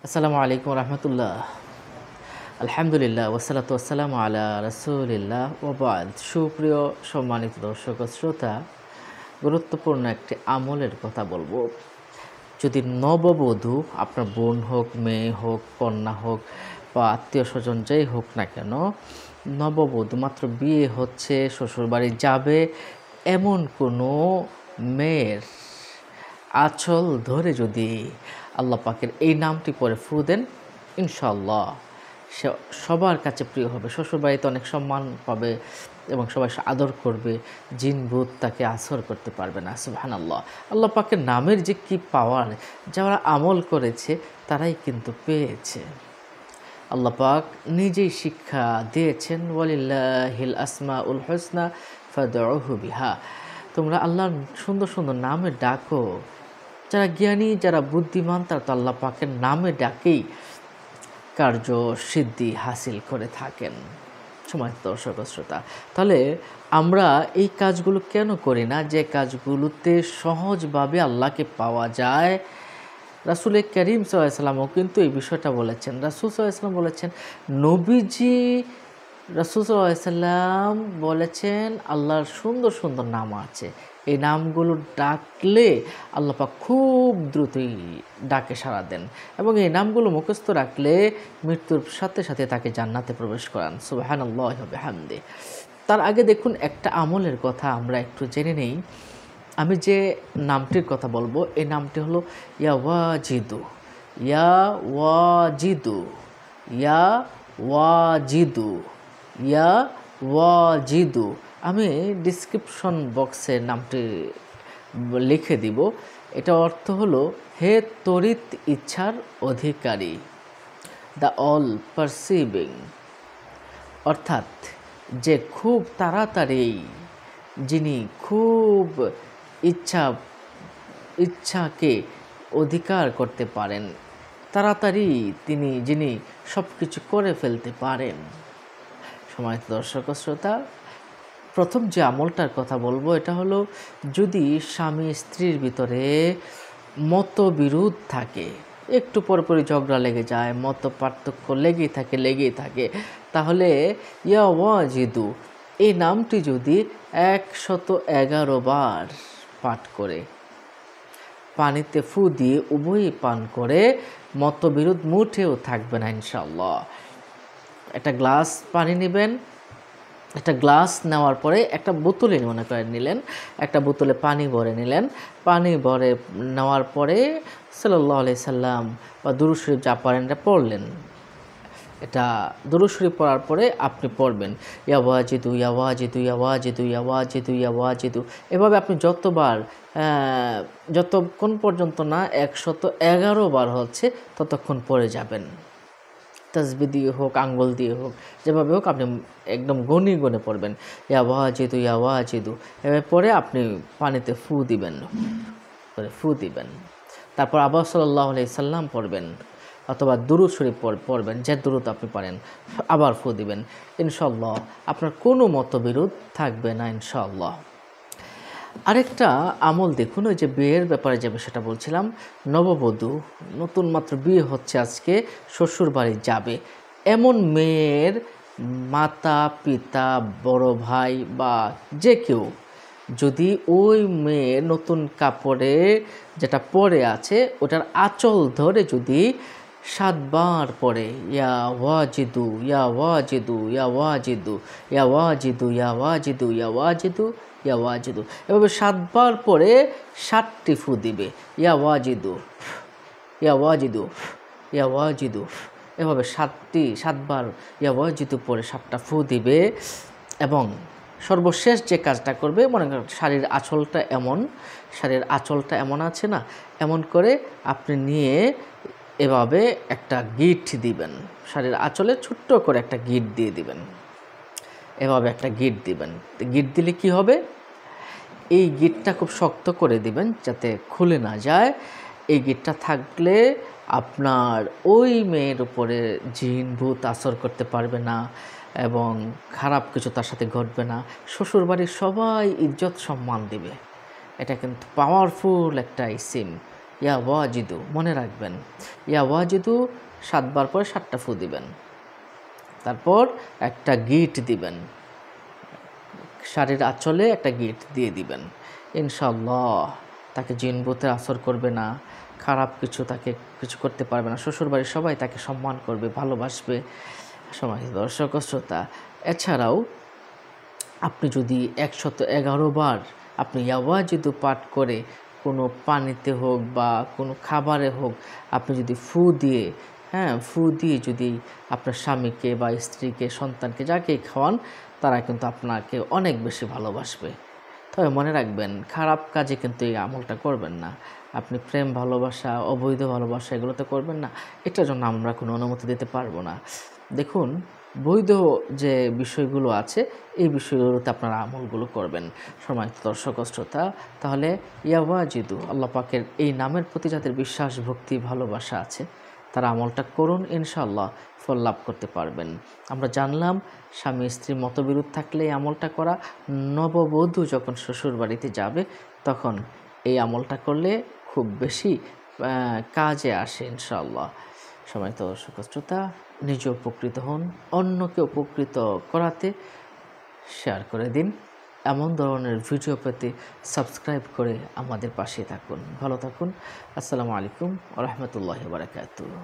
আসসালামু আলাইকুম রহমতুল্লাহ। আলহামদুলিল্লাহ ওয়াসালাতু ওয়াসসালামু আলা রাসূলিল্লাহ ওয়া বা'দ। সুপ্রিয় সম্মানিত দর্শক ও শ্রোতা, গুরুত্বপূর্ণ একটি আমলের কথা বলবো। যদি নববধূ, আপনার বোন হোক, মেয়ে হোক, কন্যা হোক বা আত্মীয় স্বজন যেই হোক না কেন, নববধূ মাত্র বিয়ে হচ্ছে, শ্বশুরবাড়ি যাবে, এমন কোনো মেয়ের আঁচল ধরে যদি আল্লাহ পাকের এই নামটি পরে ফু দেন, ইনশাআল্লাহ সে সবার কাছে প্রিয় হবে, শ্বশুরবাড়িতে অনেক সম্মান পাবে এবং সবাই আদর করবে, জিন ভূত তাকে আসর করতে পারবে না। সুবহানাল্লাহ। আল্লাহ পাকের নামের যে কি পাওয়ার, যারা আমল করেছে তারাই কিন্তু পেয়েছে। আল্লাহ পাক নিজেই শিক্ষা দিয়েছেন, ওয়ালিল্লাহিল আসমাউল হুসনা ফাদউহু বিহা। তোমরা আল্লাহর সুন্দর সুন্দর নামে ডাকো। যারা জ্ঞানী, যারা বুদ্ধিমান, তারা তো আল্লাহ পাকের নামে ডাকেই কার্য সিদ্ধি হাসিল করে থাকেন। সম্মানিত দর্শক ও শ্রোতা, তাহলে আমরা এই কাজগুলো কেন করি না, যে কাজগুলোতে সহজভাবে আল্লাহকে পাওয়া যায়? রাসূল করিম সাল্লাল্লাহু আলাইহি ওয়াসাল্লামও কিন্তু এই বিষয়টা বলেছেন। রাসূল সাল্লাল্লাহু আলাইহি ওয়াসাল্লাম বলেছেন, নবীজি রাসূল সাল্লাল্লাহু আলাইহি ওয়াসাল্লাম বলেছেন আল্লাহর সুন্দর সুন্দর নাম আছে, এই নামগুলো ডাকলে আল্লাহ পাক খুব দ্রুতই ডাকে সাড়া দেন এবং এই নামগুলো মুখস্থ রাখলে মৃত্যুর সাথে সাথে তাকে জান্নাতে প্রবেশ করান। সুবহানাল্লাহি ওয়া বিহামদিহি। তার আগে দেখুন, একটা আমলের কথা আমরা একটু জেনে নেই। আমি যে নামটির কথা বলবো, এই নামটি হলো ইয়া ওয়াজিদু। ইয়া ওয়াজিদু, ইয়া ওয়াজিদু, ইয়া ওয়াজিদু। আমি ডিসক্রিপশন বক্সে নামটি লিখে দিব। এটা অর্থ হলো, হে তড়িৎ ইচ্ছার অধিকারী, দ্য অল পারসিভিং। অর্থাৎ যে খুব তাড়াতাড়ি, যিনি খুব ইচ্ছাকে অধিকার করতে পারেন, তাড়াতাড়ি যিনি সব কিছু করে ফেলতে পারেন। সম্মানিত দর্শক ও শ্রোতা, প্রথম যে আমলটার কথা বলবো, এটা হলো, যদি স্বামী স্ত্রীর ভিতরে মতবিরোধ থাকে, একটু পরপরই ঝগড়া লেগে যায়, মত পার্থক্য লেগেই থাকে, তাহলে ইয়া ওয়াজিদু এই নামটি যদি 111 বার পাঠ করে, পানিতে ফু দিয়ে উভয়ই পান করে, মতবিরোধ মুঠেও থাকবে না ইনশাআল্লাহ। একটা গ্লাস পানি নেবেন, একটা গ্লাস নেওয়ার পরে একটা বোতলে মনে করে নিলেন, একটা বোতলে পানি ভরে নিলেন, পানি ভরে নেওয়ার পরে সাল্লাল্লাহু আলাইহি সাল্লাম বা দুরূদ শরীফ যা পারেন এটা পড়লেন। এটা দুরূদ শরীফ পড়ার পরে আপনি পড়বেন ইয়া ওয়াজিদু, ইয়া ওয়াজিদু, ইয়া ওয়াজিদু, ইয়া ওয়াজিদু, ইয়া ওয়াজিদু। এভাবে আপনি যতক্ষণ পর্যন্ত না 111 বার হচ্ছে ততক্ষণ পড়ে যাবেন। তাসবিহ দিয়ে হোক, আঙ্গুল দিয়ে হোক, যেভাবে হোক আপনি একদম গণে পড়বেন ইয়া ওয়াজিদু, ইয়া ওয়াজিদু। এভাবে পরে আপনি পানিতে ফু দিবেন। তারপর আবার সাল্লাল্লাহু আলাইহি সাল্লাম পড়বেন অথবা দুরূদ শরীফ পড়বেন, যে দুরূদ আপনি পারেন, আবার ফু দিবেন। ইনশাআল্লাহ আপনার কোনো মতবিরোধ থাকবে না ইনশাআল্লাহ। আরেকটা আমল দেখুন, ওই যে বিয়ের ব্যাপারে যে বিষয়টা বলছিলাম, নববধূ নতুন মাত্র বিয়ে হচ্ছে, আজকে শ্বশুর বাড়ি যাবে, এমন মেয়ের মাতা পিতা, বড় ভাই বা যে কেউ যদি ওই মেয়ের নতুন কাপড়ে যেটা পরে আছে ওটার আঁচল ধরে যদি 7 বার পরে ইয়া ওয়াজিদু, ইয়া ওয়াজিদু, ইয়া ওয়াজিদু, ইয়া ওয়াজিদু, ইয়া ওয়াজিদু, ইয়া ওয়াজিদু, ইয়া ওয়াজিদু, এভাবে 7 বার পরে 7টি ফু দিবে। ইয়া ওয়াজিদু, ইয়া ওয়াজিদু, ইয়া ওয়াজিদু, এভাবে 7 বার ইয়া ওয়াজিদু পরে 7টা ফু দিবে। এবং সর্বশেষ যে কাজটা করবে, মনে করেন শাড়ির আঁচলটা এমন আছে না, এমন করে আপনি নিয়ে এভাবে একটা গিট দিবেন, শাড়ির আঁচলে ছোট্ট করে একটা গিট দিয়ে দিবেন, এভাবে একটা গিট দিবেন। গিট দিলে কি হবে, এই গিটটা খুব শক্ত করে দিবেন যাতে খুলে না যায়। এই গিটটা থাকলে আপনার ওই মেয়ের উপরে জিন ভূত আসর করতে পারবে না এবং খারাপ কিছু তার সাথে ঘটবে না। শ্বশুরবাড়ির সবাই ইজ্জত সম্মান দিবে। এটা কিন্তু পাওয়ারফুল একটা ইসিম, ইয়া ওয়াজিদু, মনে রাখবেন ইয়া ওয়াজিদু 7 বার পরে 7টা ফু দিবেন, তারপর একটা গিট দিবেন, শাড়ির আঁচলে একটা গিট দিয়ে দিবেন। ইনশাআল্লাহ তাকে জিন ভূতের আসর করবে না, খারাপ কিছু তাকে কিছু করতে পারবে না, শ্বশুরবাড়ির সবাই তাকে সম্মান করবে, ভালোবাসবে। সম্মানিত দর্শক ও শ্রোতা, এছাড়াও আপনি যদি 111 বার আপনি ইয়াওয়াজিদু পাঠ করে কোনো পানিতে হোক বা কোনো খাবারে হোক আপনি যদি ফু দিয়ে যদি আপনার স্বামীকে বা স্ত্রীকে, সন্তানকে, যাকেই খাওয়ান, তারা কিন্তু আপনাকে অনেক বেশি ভালোবাসবে। তবে মনে রাখবেন, খারাপ কাজে কিন্তু এই আমলটা করবেন না। আপনি প্রেম, ভালোবাসা, অবৈধ ভালোবাসা এগুলোতে করবেন না, এটার জন্য আমরা কোনো অনুমতি দিতে পারবো না। দেখুন, বৈধ যে বিষয়গুলো আছে এই বিষয়গুলোতে আপনারা আমলগুলো করবেন। সম্মানিত দর্শক ও শ্রোতা, তাহলে ইয়াওয়াজিদু, আল্লাহ পাকের এই নামের প্রতি যাদের বিশ্বাস, ভক্তি, ভালোবাসা আছে, তারা আমলটা করুন, ইনশাআল্লাহ ফল লাভ করতে পারবেন। আমরা জানলাম স্বামী স্ত্রী মতবিরোধ থাকলে এই আমলটা করা, নববধূ যখন শ্বশুর বাড়িতে যাবে তখন এই আমলটা করলে খুব বেশি কাজে আসে ইনশাআল্লাহ। সম্মানিত দর্শক শ্রোতা, নিজে উপকৃত হন, অন্যকে উপকৃত করাতে শেয়ার করে দিন। এমন ধরনের ভিডিও পেতে সাবস্ক্রাইব করে আমাদের পাশে থাকুন। ভালো থাকুন। আসসালামু আলাইকুম ওয়া রাহমাতুল্লাহি ওয়া বারাকাতুহু।